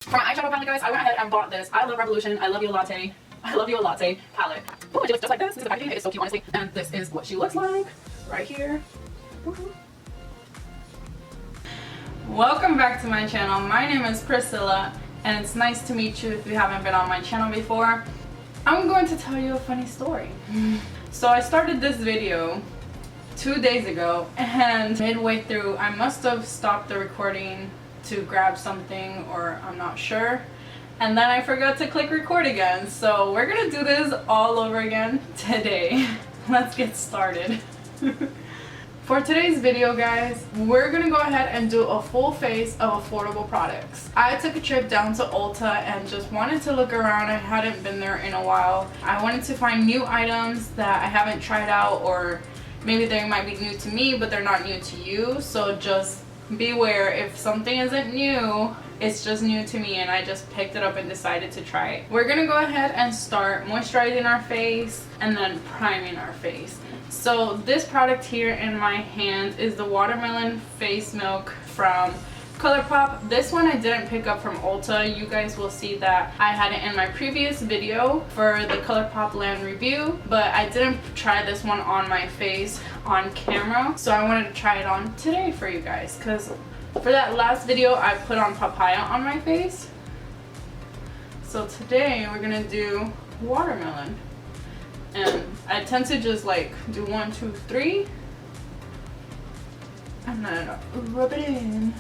For my eyeshadow palette, guys, I went ahead and bought this I Love Revolution, I Love You Latte, I Love You Latte palette. Oh, it looks just like this. This is the packaging. It is so cute, honestly. And this is what she looks like right here. Welcome back to my channel. My name is Priscilla, and it's nice to meet you if you haven't been on my channel before. I'm going to tell you a funny story. So I started this video 2 days ago, and midway through I must have stopped the recording to grab something, or I'm not sure, and then I forgot to click record again. So we're gonna do this all over again today. Let's get started. For today's video, guys, we're gonna go ahead and do a full face of affordable products. I took a trip down to Ulta and just wanted to look around. I hadn't been there in a while. I wanted to find new items that I haven't tried out, or maybe they might be new to me but they're not new to you. So just beware, if something isn't new, it's just new to me and I just picked it up and decided to try it. We're gonna go ahead and start moisturizing our face and then priming our face. So this product here in my hand is the Watermelon Face Milk from Colorpop. This one I didn't pick up from Ulta. You guys will see that I had it in my previous video for the Colorpop Land review, but I didn't try this one on my face on camera, so I wanted to try it on today for you guys, because for that last video I put on papaya on my face. So today we're gonna do watermelon, and I tend to just like do 1, 2, 3 and then rub it in.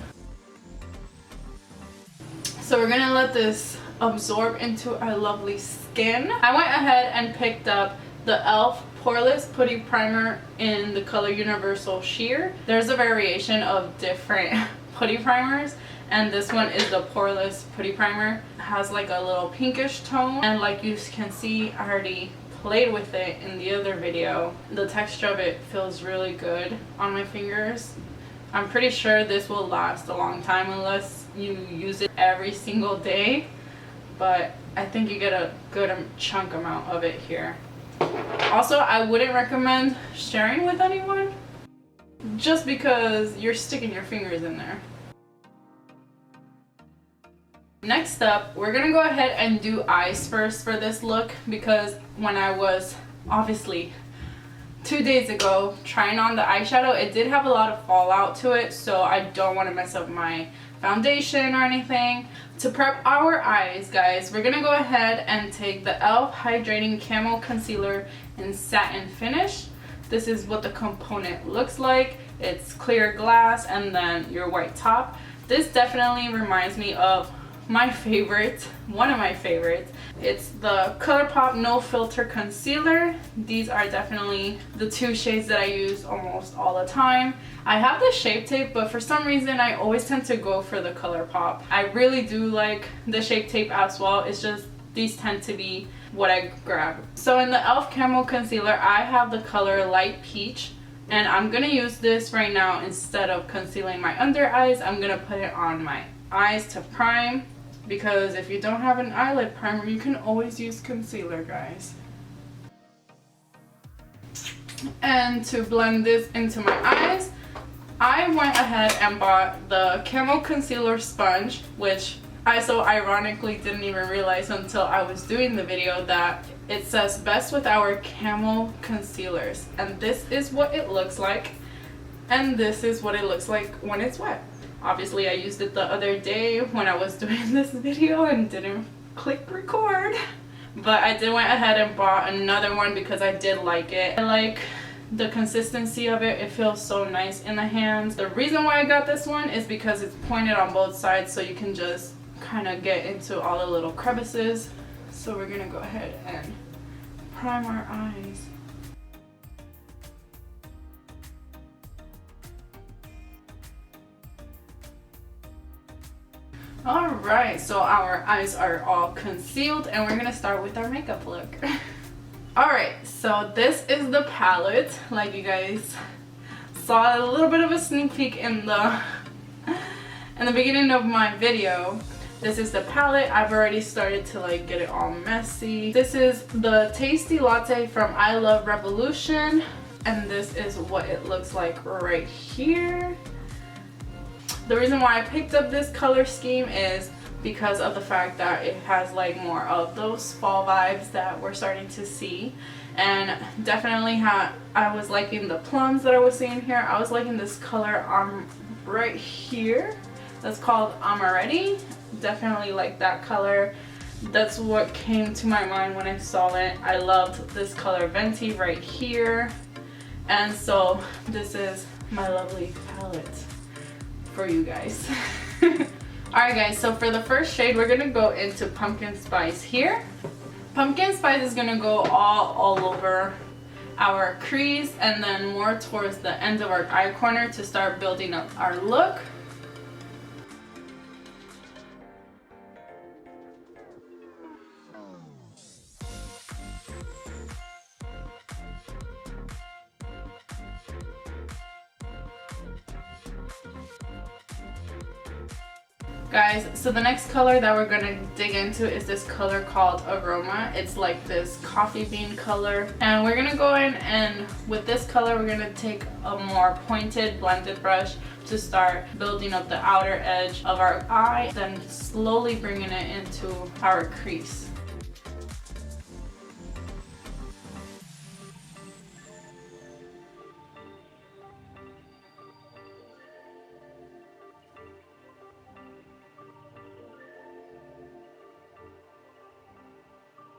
So we're gonna let this absorb into our lovely skin. I went ahead and picked up the E.l.f. Poreless Putty Primer in the color Universal Sheer. There's a variation of different putty primers, and this one is the Poreless Putty Primer. It has like a little pinkish tone, and like you can see, I already played with it in the other video. The texture of it feels really good on my fingers. I'm pretty sure this will last a long time unless you use it every single day, but I think you get a good chunk amount of it here. Also, I wouldn't recommend sharing with anyone just because you're sticking your fingers in there. Next up, we're gonna go ahead and do eyes first for this look, because when I was obviously 2 days ago trying on the eyeshadow, it did have a lot of fallout to it, so I don't want to mess up my foundation or anything. To prep our eyes, guys, we're gonna go ahead and take the E.l.f. Hydrating Camo Concealer in Satin Finish. This is what the component looks like. It's clear glass and then your white top. This definitely reminds me of my favorite, one of my favorites. It's the Colorpop No Filter Concealer. These are definitely the two shades that I use almost all the time. I have the Shape Tape, but for some reason I always tend to go for the Colorpop. I really do like the Shape Tape as well. It's just these tend to be what I grab. So in the E.l.f. Camo Concealer, I have the color Light Peach, and I'm gonna use this right now. Instead of concealing my under eyes, I'm gonna put it on my eyes to prime, because if you don't have an eyelid primer, you can always use concealer, guys. And to blend this into my eyes, I went ahead and bought the Camo Concealer Sponge, which I so ironically didn't even realize until I was doing the video that it says best with our Camo concealers. And this is what it looks like, and this is what it looks like when it's wet. Obviously I used it the other day when I was doing this video and didn't click record, but I did went ahead and bought another one because I did like it. I like the consistency of it. It feels so nice in the hands. The reason why I got this one is because it's pointed on both sides, so you can just kind of get into all the little crevices. So we're gonna go ahead and prime our eyes. Alright, so our eyes are all concealed and we're gonna start with our makeup look. Alright, so this is the palette. Like you guys saw a little bit of a sneak peek in the beginning of my video. This is the palette. I've already started to like get it all messy. This is the Tasty Latte from I Love Revolution, and this is what it looks like right here. The reason why I picked up this color scheme is because of the fact that it has like more of those fall vibes that we're starting to see. And definitely I was liking the plums that I was seeing here. I was liking this color right here that's called Amaretti. Definitely like that color. That's what came to my mind when I saw it. I loved this color Venti right here. And so this is my lovely palette for you guys. Alright guys, so for the first shade we're going to go into Pumpkin Spice here. Pumpkin Spice is going to go all over our crease and then more towards the end of our eye corner to start building up our look. Guys, so the next color that we're going to dig into is this color called Aroma. It's like this coffee bean color. And we're going to go in and with this color we're going to take a more pointed blended brush to start building up the outer edge of our eye, then slowly bringing it into our crease.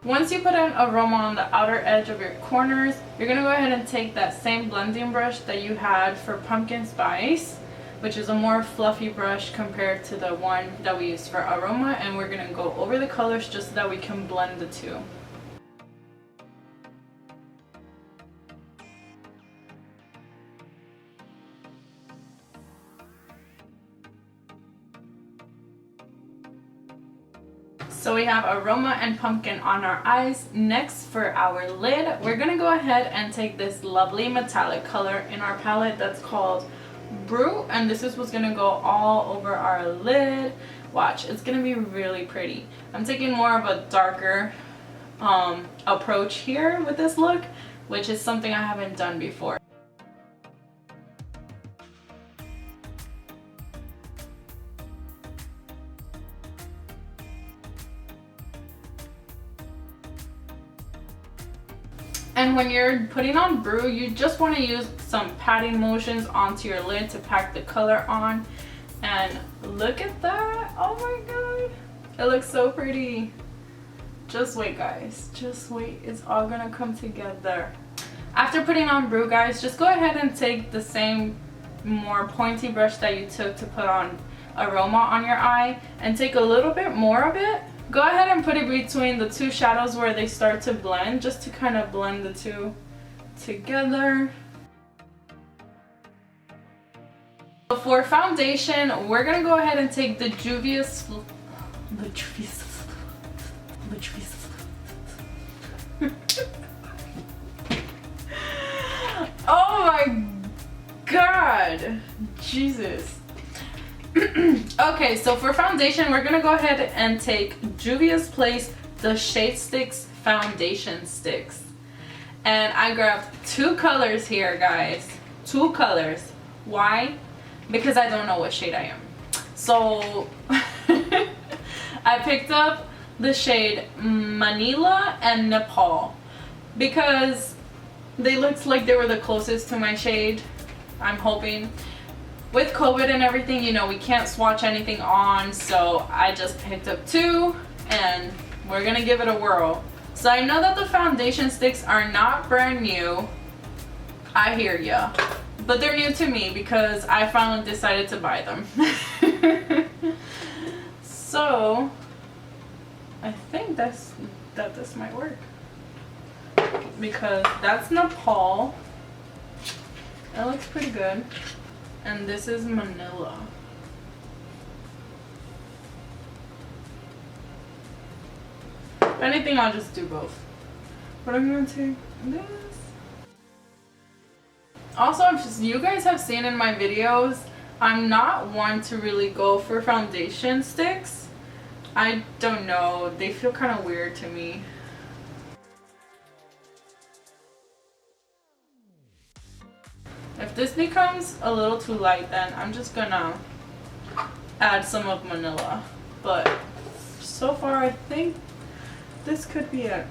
Once you put an Aroma on the outer edge of your corners, you're going to go ahead and take that same blending brush that you had for Pumpkin Spice, which is a more fluffy brush compared to the one that we used for Aroma, and we're going to go over the colors just so that we can blend the two. So we have Aroma and Pumpkin on our eyes. Next, for our lid, we're going to go ahead and take this lovely metallic color in our palette that's called Brew, and this is what's going to go all over our lid. Watch, it's going to be really pretty. I'm taking more of a darker approach here with this look, which is something I haven't done before. And when you're putting on Brew, you just want to use some patting motions onto your lid to pack the color on. And look at that. Oh my god. It looks so pretty. Just wait, guys. Just wait. It's all going to come together. After putting on Brew, guys, just go ahead and take the same more pointy brush that you took to put on Aroma on your eye and take a little bit more of it. Go ahead and put it between the two shadows where they start to blend, just to kind of blend the two together. For foundation, we're going to go ahead and take the Juvia'splace. Oh my god! Jesus. Okay, so for foundation, we're gonna go ahead and take Juvia'splace the Shade Sticks foundation sticks, and I grabbed two colors here, guys. Two colors. Why? Because I don't know what shade I am. So I picked up the shade Manila and Nepal because they looked like they were the closest to my shade. I'm hoping. With COVID and everything, you know, we can't swatch anything on, so I just picked up two and we're gonna give it a whirl. So I know that the foundation sticks are not brand new. I hear ya. But they're new to me because I finally decided to buy them. So I think that this might work. Because that's Nepal. It looks pretty good. And this is Manila. If anything, I'll just do both. But I'm gonna take this. Also, if you guys have seen in my videos, I'm not one to really go for foundation sticks. I don't know, they feel kind of weird to me. If this becomes a little too light, then I'm just gonna add some of Manila. But so far I think this could be it.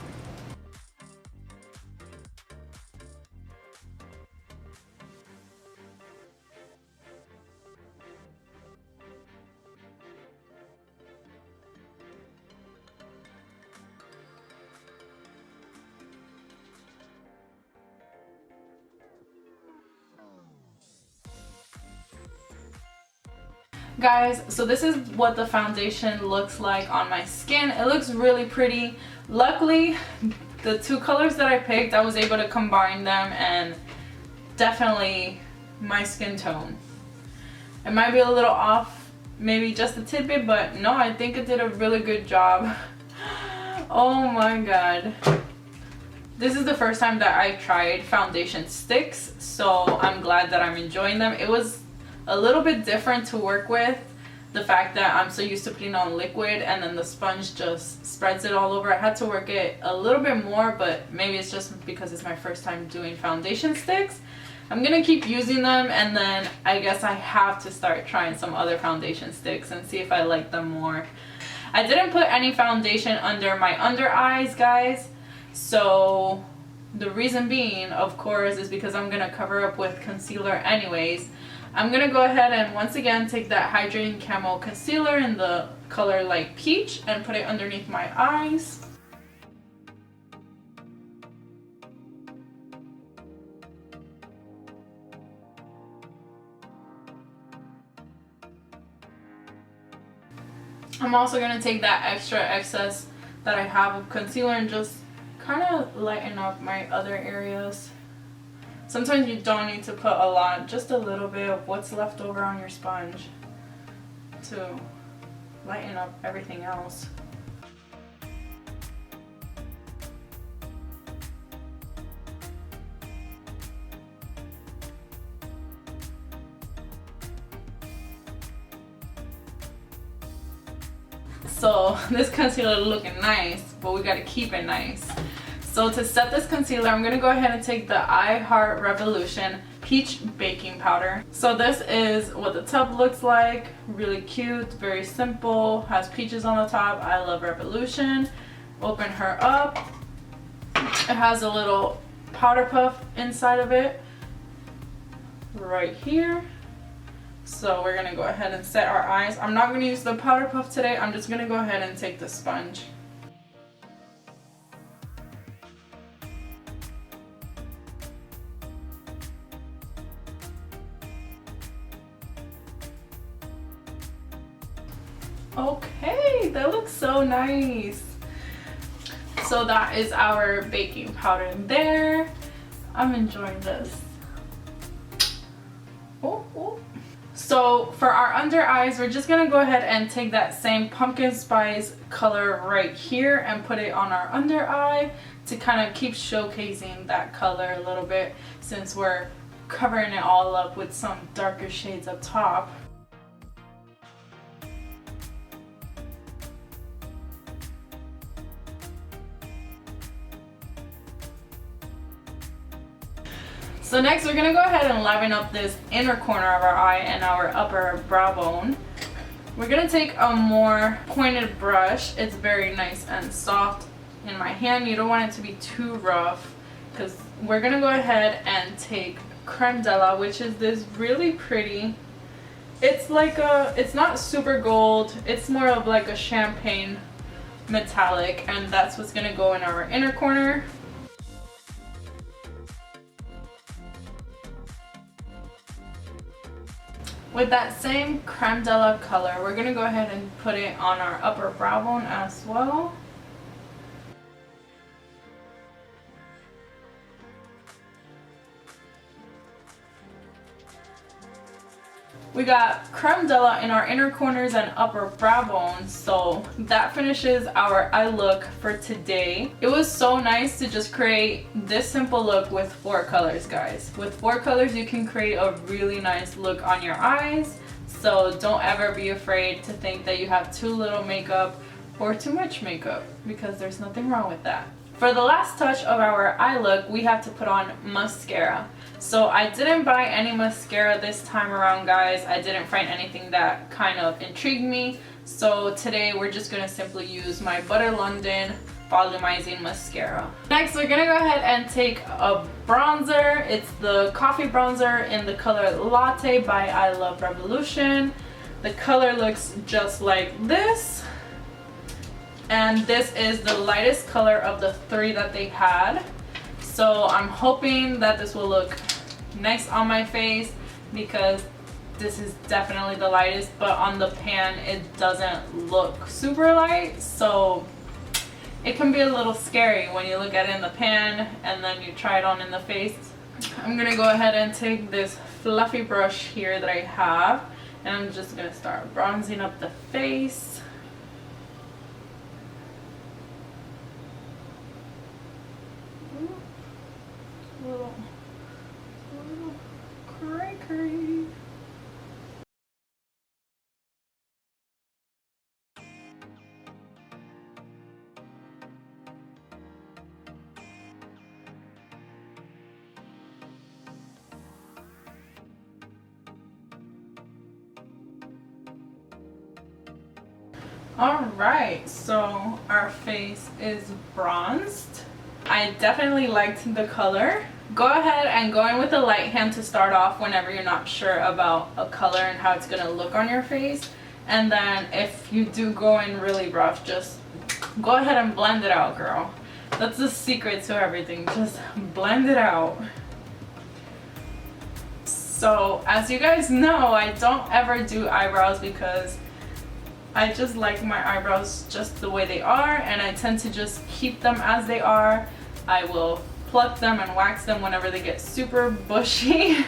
Guys, so this is what the foundation looks like on my skin. It looks really pretty. Luckily, the two colors that I picked, I was able to combine them and definitely my skin tone. It might be a little off, maybe just a tidbit, but no, I think it did a really good job. Oh my god. This is the first time that I tried foundation sticks, so I'm glad that I'm enjoying them. It was a little bit different to work with, the fact that I'm so used to putting on liquid and then the sponge just spreads it all over. I had to work it a little bit more, but maybe it's just because it's my first time doing foundation sticks. I'm gonna keep using them, and then I guess I have to start trying some other foundation sticks and see if I like them more. I didn't put any foundation under my under eyes, guys, so the reason being, of course, is because I'm gonna cover up with concealer anyways. I'm gonna go ahead and once again take that Hydrating Camo Concealer in the color Light Peach and put it underneath my eyes. I'm also gonna take that extra excess that I have of concealer and just kind of lighten up my other areas. Sometimes you don't need to put a lot, just a little bit of what's left over on your sponge to lighten up everything else. So this concealer is looking nice, but we gotta keep it nice. So to set this concealer, I'm gonna go ahead and take the I Heart Revolution Peach Baking Powder. So this is what the tub looks like. Really cute, very simple, has peaches on the top. I love Revolution. Open her up. It has a little powder puff inside of it, right here. So we're gonna go ahead and set our eyes. I'm not gonna use the powder puff today. I'm just gonna go ahead and take the sponge. Okay, that looks so nice. So that is our baking powder there. I'm enjoying this. Oh, oh. So for our under eyes, we're just gonna go ahead and take that same pumpkin spice color right here and put it on our under eye to kind of keep showcasing that color a little bit, since we're covering it all up with some darker shades up top. So next we're gonna go ahead and liven up this inner corner of our eye and our upper brow bone. We're gonna take a more pointed brush. It's very nice and soft in my hand. You don't want it to be too rough, because we're gonna go ahead and take Creme, which is this really pretty, it's like a, it's not super gold, it's more of like a champagne metallic, and that's what's gonna go in our inner corner. With that same Creme color, we're going to go ahead and put it on our upper brow bone as well. We got Creme in our inner corners and upper brow bones, so that finishes our eye look for today. It was so nice to just create this simple look with 4 colors, guys. With 4 colors, you can create a really nice look on your eyes, so don't ever be afraid to think that you have too little makeup or too much makeup, because there's nothing wrong with that. For the last touch of our eye look, we have to put on mascara. So I didn't buy any mascara this time around, guys. I didn't find anything that kind of intrigued me. So today we're just gonna simply use my Butter London volumizing mascara. Next, we're gonna go ahead and take a bronzer. It's the coffee bronzer in the color Latte by E.l.f. Revolution. The color looks just like this. And this is the lightest color of the three that they had. So I'm hoping that this will look nice on my face because this is definitely the lightest, but on the pan it doesn't look super light. So it can be a little scary when you look at it in the pan and then you try it on in the face. I'm gonna go ahead and take this fluffy brush here that I have, and I'm just gonna start bronzing up the face. A little cray. Alright, so our face is bronzed. I definitely liked the color. Go ahead and go in with a light hand to start off whenever you're not sure about a color and how it's going to look on your face. And then if you do go in really rough, just go ahead and blend it out, girl. That's the secret to everything. Just blend it out. So as you guys know, I don't ever do eyebrows because I just like my eyebrows just the way they are, and I tend to just keep them as they are. I will pluck them and wax them whenever they get super bushy.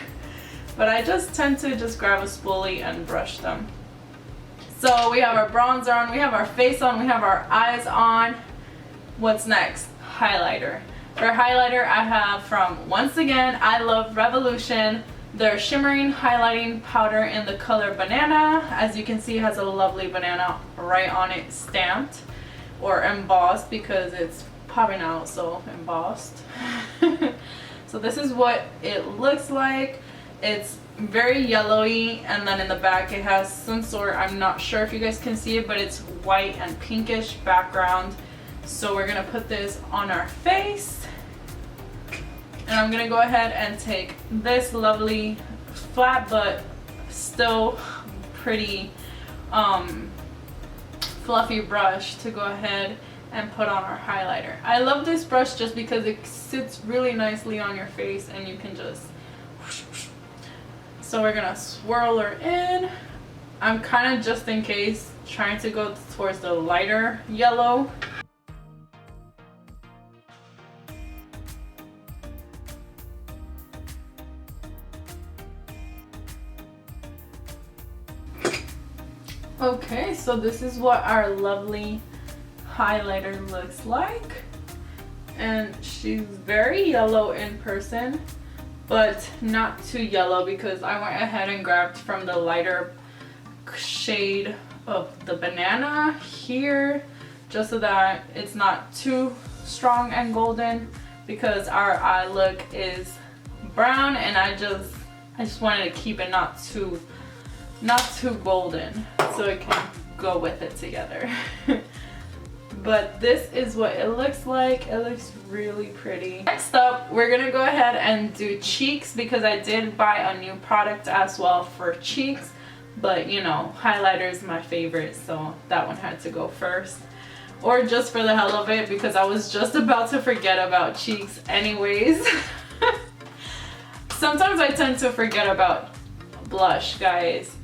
But I just tend to just grab a spoolie and brush them. So we have our bronzer on, we have our face on, we have our eyes on. What's next? Highlighter. For highlighter, I have from, once again, E.l.f. Revolution, their Shimmering highlighting powder in the color Banana. As you can see, it has a lovely banana right on it stamped or embossed because it's popping out, so embossed. So this is what it looks like. It's very yellowy, and then in the back it has some sort, I'm not sure if you guys can see it, but it's white and pinkish background. So we're gonna put this on our face. And I'm gonna go ahead and take this lovely flat but still pretty fluffy brush to go ahead and put on our highlighter. I love this brush just because it sits really nicely on your face and you can just whoosh, whoosh. So we're gonna swirl her in. I'm kind of, just in case, trying to go towards the lighter yellow. Okay, so this is what our lovely highlighter looks like. And she's very yellow in person, but not too yellow because I went ahead and grabbed from the lighter shade of the banana here, just so that it's not too strong and golden, because our eye look is brown and I just wanted to keep it not too golden, so it can go with it together. But this is what it looks like. It looks really pretty. Next up, we're gonna go ahead and do cheeks because I did buy a new product as well for cheeks, but you know, highlighter is my favorite, so that one had to go first. Or just for the hell of it, because I was just about to forget about cheeks anyways. Sometimes I tend to forget about blush, guys.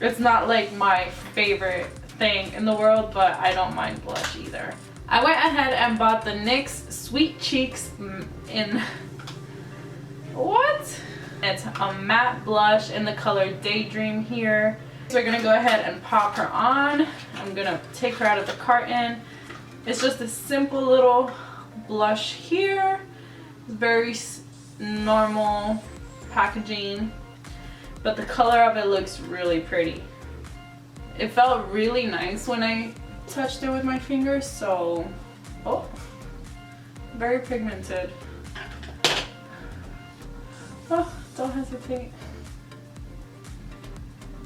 It's not like my favorite thing in the world, but I don't mind blush either. I went ahead and bought the NYX Sweet Cheeks in what? It's a matte blush in the color Daydream here. So we're gonna go ahead and pop her on. I'm gonna take her out of the carton. It's just a simple little blush here. Very normal packaging, but the color of it looks really pretty. It felt really nice when I touched it with my fingers, so oh, very pigmented. Oh, don't hesitate.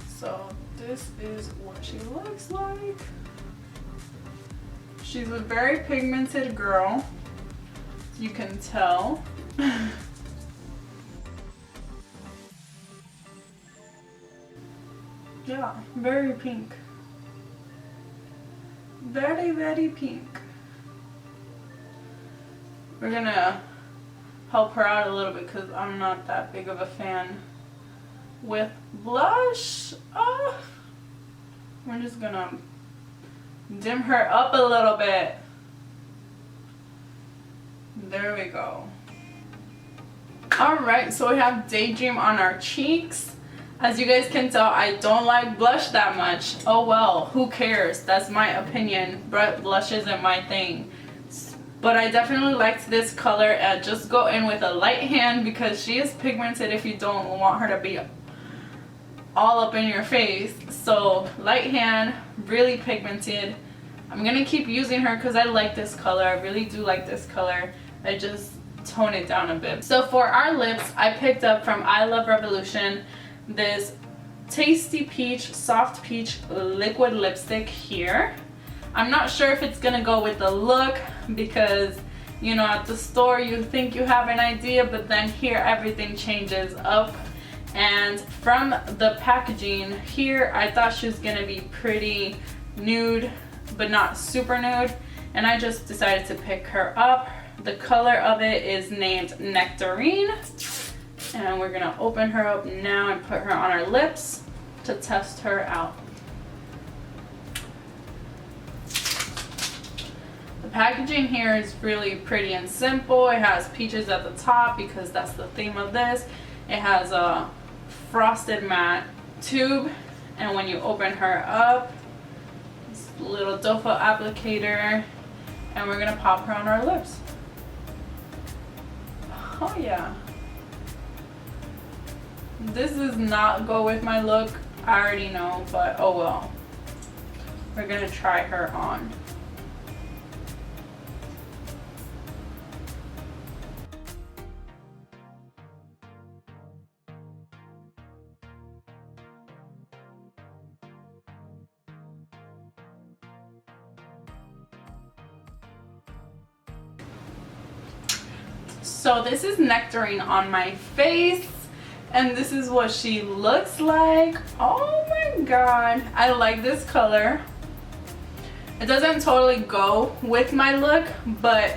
So this is what she looks like. She's a very pigmented girl, you can tell. Yeah, very pink. Very, very pink. We're gonna help her out a little bit because I'm not that big of a fan with blush. Oh, we're just gonna dim her up a little bit. There we go. Alright, so we have Daydream on our cheeks. As you guys can tell, I don't like blush that much. Oh well, who cares? That's my opinion, but blush isn't my thing. But I definitely liked this color. Just go in with a light hand because she is pigmented if you don't want her to be all up in your face. So light hand, really pigmented. I'm gonna keep using her because I like this color. I really do like this color. I just tone it down a bit. So for our lips, I picked up from E.l.f. Revolution this Tasty Peach Soft Peach liquid lipstick here. I'm not sure if it's gonna go with the look because, you know, at the store you think you have an idea, but then here everything changes up. And from the packaging here, I thought she was gonna be pretty nude but not super nude, and I just decided to pick her up. The color of it is named Nectarine, and we're gonna open her up now and put her on our lips to test her out. The packaging here is really pretty and simple. It has peaches at the top because that's the theme of this. It has a frosted matte tube, and when you open her up, this little doe foot applicator, and we're gonna pop her on our lips. Oh yeah. This does not go with my look, I already know, but oh well. We're gonna try her on. So this is Nectarine on my face, and this is what she looks like. Oh my god, I like this color. It doesn't totally go with my look, but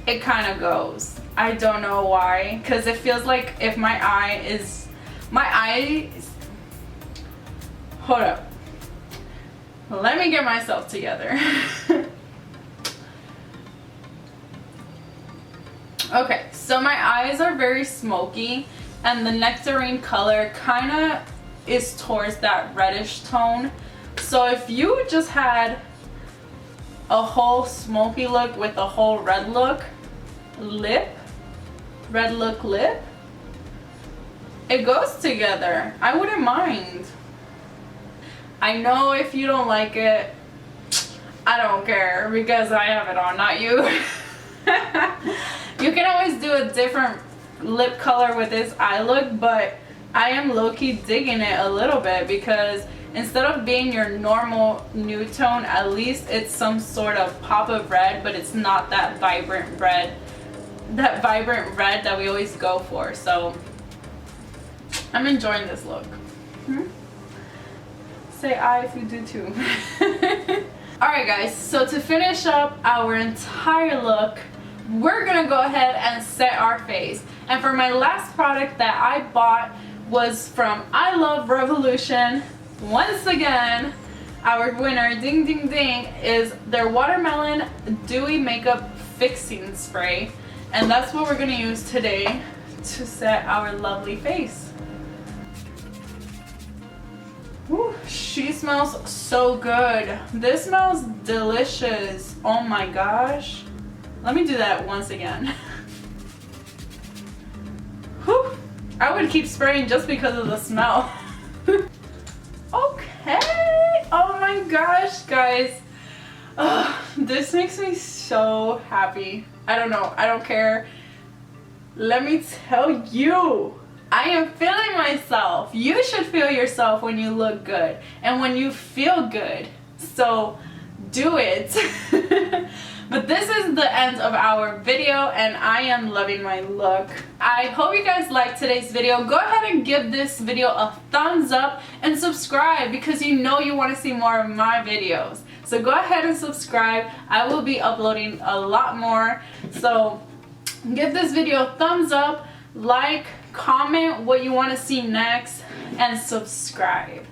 it kind of goes. I don't know why, because it feels like if hold up, let me get myself together. Okay, so my eyes are very smoky, and the Nectarine color kind of is towards that reddish tone. So if you just had a whole smoky look with a whole red look lip, it goes together. I wouldn't mind. I know if you don't like it, I don't care because I have it on, not you. You can always do a different lip color with this eye look, but I am low-key digging it a little bit because instead of being your normal nude tone, at least it's some sort of pop of red, but it's not that vibrant red that we always go for. So I'm enjoying this look. Say aye if you do too. Alright guys, so to finish up our entire look, we're gonna go ahead and set our face. And for my last product that I bought was from E.l.f. Revolution. Once again, our winner, ding ding ding, is their Watermelon Dewy Makeup Fixing Spray. And that's what we're gonna use today to set our lovely face. Ooh, she smells so good. This smells delicious. Oh my gosh. Let me do that once again. Whew. I would keep spraying just because of the smell. Okay. Oh my gosh, guys. This makes me so happy. I don't know. I don't care. Let me tell you. I am feeling myself. You should feel yourself when you look good and when you feel good. So do it. But this is the end of our video and I am loving my look. I hope you guys liked today's video. Go ahead and give this video a thumbs up and subscribe because you know you want to see more of my videos. So go ahead and subscribe. I will be uploading a lot more. So give this video a thumbs up, like, comment what you want to see next, and subscribe.